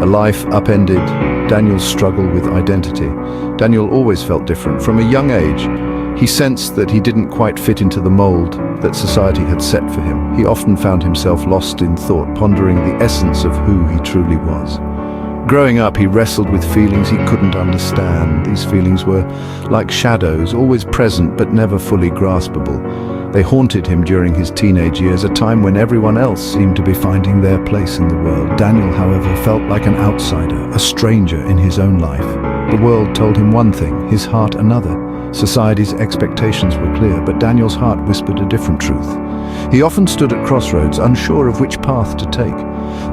A life upended, Daniel's struggle with identity. Daniel always felt different. From a young age, he sensed that he didn't quite fit into the mold that society had set for him. He often found himself lost in thought, pondering the essence of who he truly was. Growing up, he wrestled with feelings he couldn't understand. These feelings were like shadows, always present but never fully graspable. They haunted him during his teenage years, a time when everyone else seemed to be finding their place in the world. Daniel, however, felt like an outsider, a stranger in his own life. The world told him one thing, his heart another. Society's expectations were clear, but Daniel's heart whispered a different truth. He often stood at crossroads, unsure of which path to take.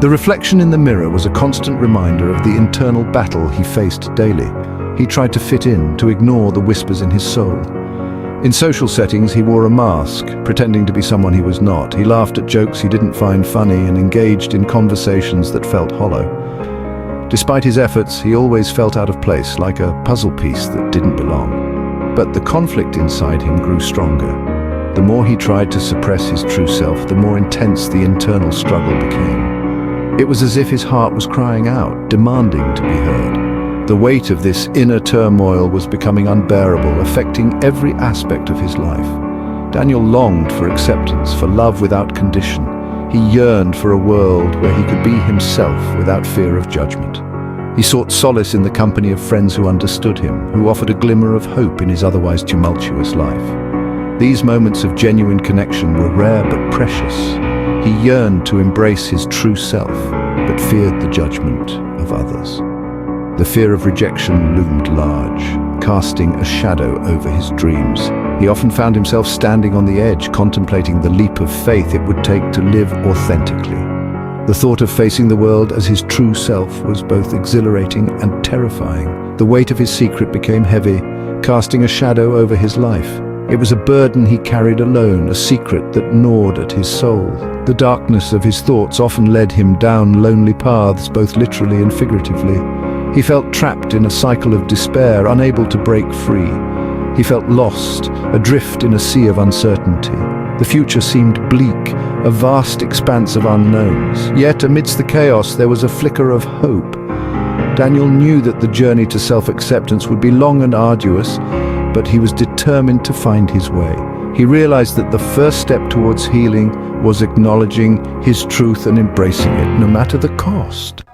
The reflection in the mirror was a constant reminder of the internal battle he faced daily. He tried to fit in, to ignore the whispers in his soul. In social settings, he wore a mask, pretending to be someone he was not. He laughed at jokes he didn't find funny and engaged in conversations that felt hollow. Despite his efforts, he always felt out of place, like a puzzle piece that didn't belong. But the conflict inside him grew stronger. The more he tried to suppress his true self, the more intense the internal struggle became. It was as if his heart was crying out, demanding to be heard. The weight of this inner turmoil was becoming unbearable, affecting every aspect of his life. Daniel longed for acceptance, for love without condition. He yearned for a world where he could be himself without fear of judgment. He sought solace in the company of friends who understood him, who offered a glimmer of hope in his otherwise tumultuous life. These moments of genuine connection were rare but precious. He yearned to embrace his true self, but feared the judgment of others. The fear of rejection loomed large, casting a shadow over his dreams. He often found himself standing on the edge, contemplating the leap of faith it would take to live authentically. The thought of facing the world as his true self was both exhilarating and terrifying. The weight of his secret became heavy, casting a shadow over his life. It was a burden he carried alone, a secret that gnawed at his soul. The darkness of his thoughts often led him down lonely paths, both literally and figuratively. He felt trapped in a cycle of despair, unable to break free. He felt lost, adrift in a sea of uncertainty. The future seemed bleak, a vast expanse of unknowns. Yet amidst the chaos there was a flicker of hope. Daniel knew that the journey to self-acceptance would be long and arduous, but he was determined to find his way. He realized that the first step towards healing was acknowledging his truth and embracing it, no matter the cost.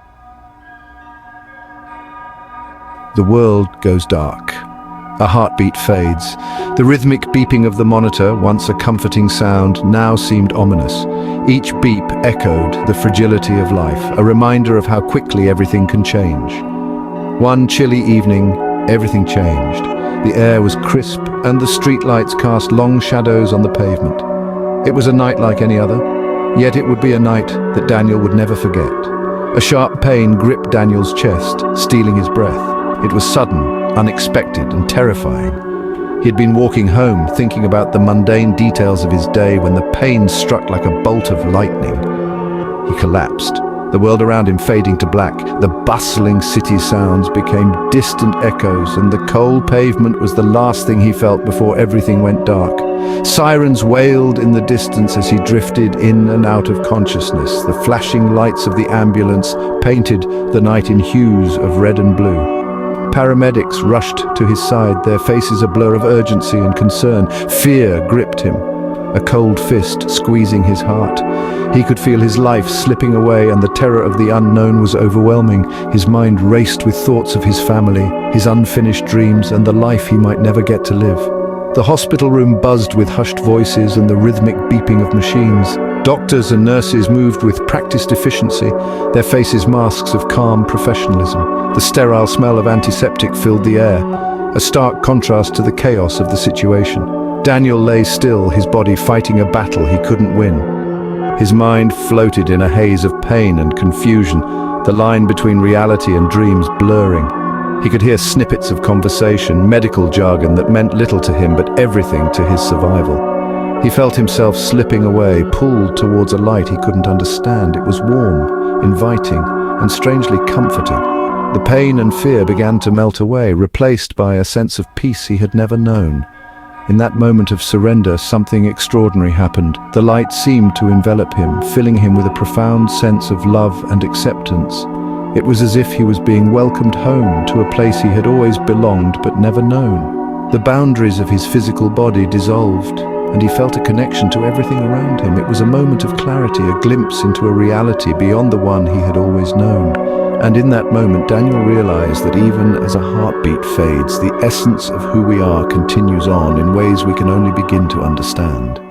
The world goes dark. A heartbeat fades. The rhythmic beeping of the monitor, once a comforting sound, now seemed ominous. Each beep echoed the fragility of life, a reminder of how quickly everything can change. One chilly evening, everything changed. The air was crisp, and the streetlights cast long shadows on the pavement. It was a night like any other, yet it would be a night that Daniel would never forget. A sharp pain gripped Daniel's chest, stealing his breath. It was sudden, unexpected, and terrifying. He had been walking home, thinking about the mundane details of his day, when the pain struck like a bolt of lightning. He collapsed, the world around him fading to black. The bustling city sounds became distant echoes, and the cold pavement was the last thing he felt before everything went dark. Sirens wailed in the distance as he drifted in and out of consciousness. The flashing lights of the ambulance painted the night in hues of red and blue. Paramedics rushed to his side, their faces a blur of urgency and concern. Fear gripped him, a cold fist squeezing his heart. He could feel his life slipping away, and the terror of the unknown was overwhelming. His mind raced with thoughts of his family, his unfinished dreams, and the life he might never get to live. The hospital room buzzed with hushed voices and the rhythmic beeping of machines. Doctors and nurses moved with practiced efficiency, their faces masks of calm professionalism. The sterile smell of antiseptic filled the air, a stark contrast to the chaos of the situation. Daniel lay still, his body fighting a battle he couldn't win. His mind floated in a haze of pain and confusion, the line between reality and dreams blurring. He could hear snippets of conversation, medical jargon that meant little to him but everything to his survival. He felt himself slipping away, pulled towards a light he couldn't understand. It was warm, inviting, and strangely comforting. The pain and fear began to melt away, replaced by a sense of peace he had never known. In that moment of surrender, something extraordinary happened. The light seemed to envelop him, filling him with a profound sense of love and acceptance. It was as if he was being welcomed home to a place he had always belonged but never known. The boundaries of his physical body dissolved, and he felt a connection to everything around him. It was a moment of clarity, a glimpse into a reality beyond the one he had always known. And in that moment, Daniel realized that even as a heartbeat fades, the essence of who we are continues on in ways we can only begin to understand.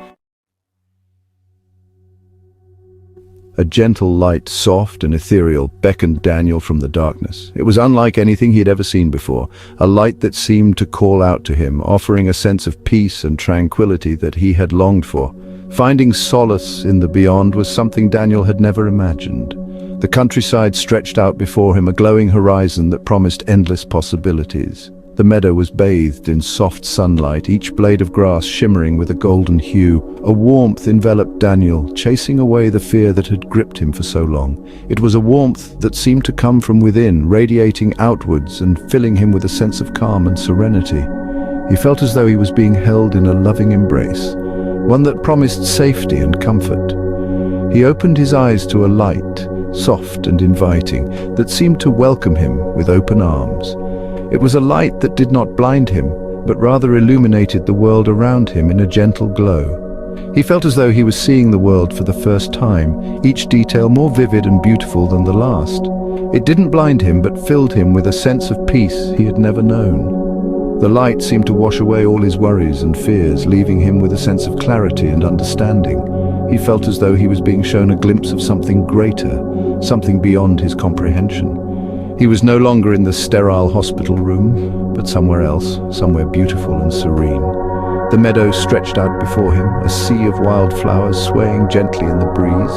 A gentle light, soft and ethereal, beckoned Daniel from the darkness. It was unlike anything he had ever seen before, a light that seemed to call out to him, offering a sense of peace and tranquility that he had longed for. Finding solace in the beyond was something Daniel had never imagined. The countryside stretched out before him, a glowing horizon that promised endless possibilities. The meadow was bathed in soft sunlight, each blade of grass shimmering with a golden hue. A warmth enveloped Daniel, chasing away the fear that had gripped him for so long. It was a warmth that seemed to come from within, radiating outwards and filling him with a sense of calm and serenity. He felt as though he was being held in a loving embrace, one that promised safety and comfort. He opened his eyes to a light, soft and inviting, that seemed to welcome him with open arms. It was a light that did not blind him, but rather illuminated the world around him in a gentle glow. He felt as though he was seeing the world for the first time, each detail more vivid and beautiful than the last. It didn't blind him, but filled him with a sense of peace he had never known. The light seemed to wash away all his worries and fears, leaving him with a sense of clarity and understanding. He felt as though he was being shown a glimpse of something greater, something beyond his comprehension. He was no longer in the sterile hospital room, but somewhere else, somewhere beautiful and serene. The meadow stretched out before him, a sea of wildflowers swaying gently in the breeze.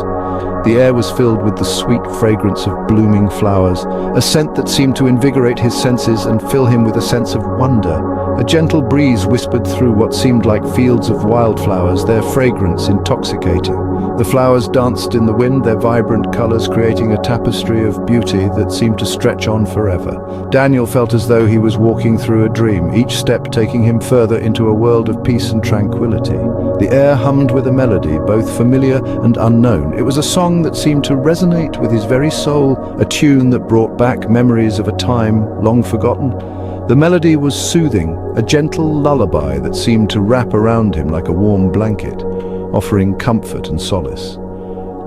The air was filled with the sweet fragrance of blooming flowers, a scent that seemed to invigorate his senses and fill him with a sense of wonder. A gentle breeze whispered through what seemed like fields of wildflowers, their fragrance intoxicating. The flowers danced in the wind, their vibrant colors creating a tapestry of beauty that seemed to stretch on forever. Daniel felt as though he was walking through a dream, each step taking him further into a world of peace and tranquility. The air hummed with a melody, both familiar and unknown. It was a song that seemed to resonate with his very soul, a tune that brought back memories of a time long forgotten. The melody was soothing, a gentle lullaby that seemed to wrap around him like a warm blanket, offering comfort and solace.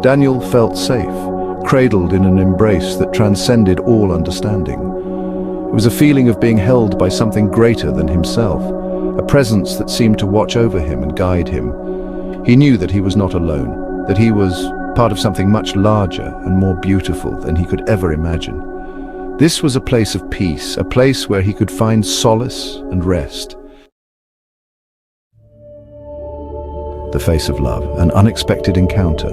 Daniel felt safe, cradled in an embrace that transcended all understanding. It was a feeling of being held by something greater than himself, a presence that seemed to watch over him and guide him. He knew that he was not alone, that he was part of something much larger and more beautiful than he could ever imagine. This was a place of peace, a place where he could find solace and rest. The face of love, an unexpected encounter.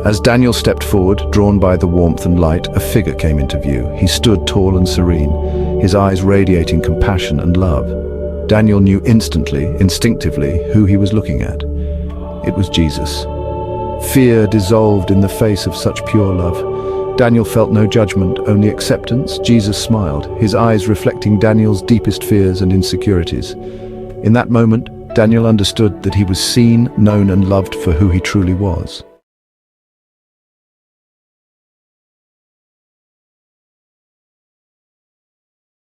As Daniel stepped forward, drawn by the warmth and light, a figure came into view. He stood tall and serene, his eyes radiating compassion and love. Daniel knew instantly, instinctively, who he was looking at. It was Jesus. Fear dissolved in the face of such pure love. Daniel felt no judgment, only acceptance. Jesus smiled, his eyes reflecting Daniel's deepest fears and insecurities. In that moment, Daniel understood that he was seen, known, and loved for who he truly was.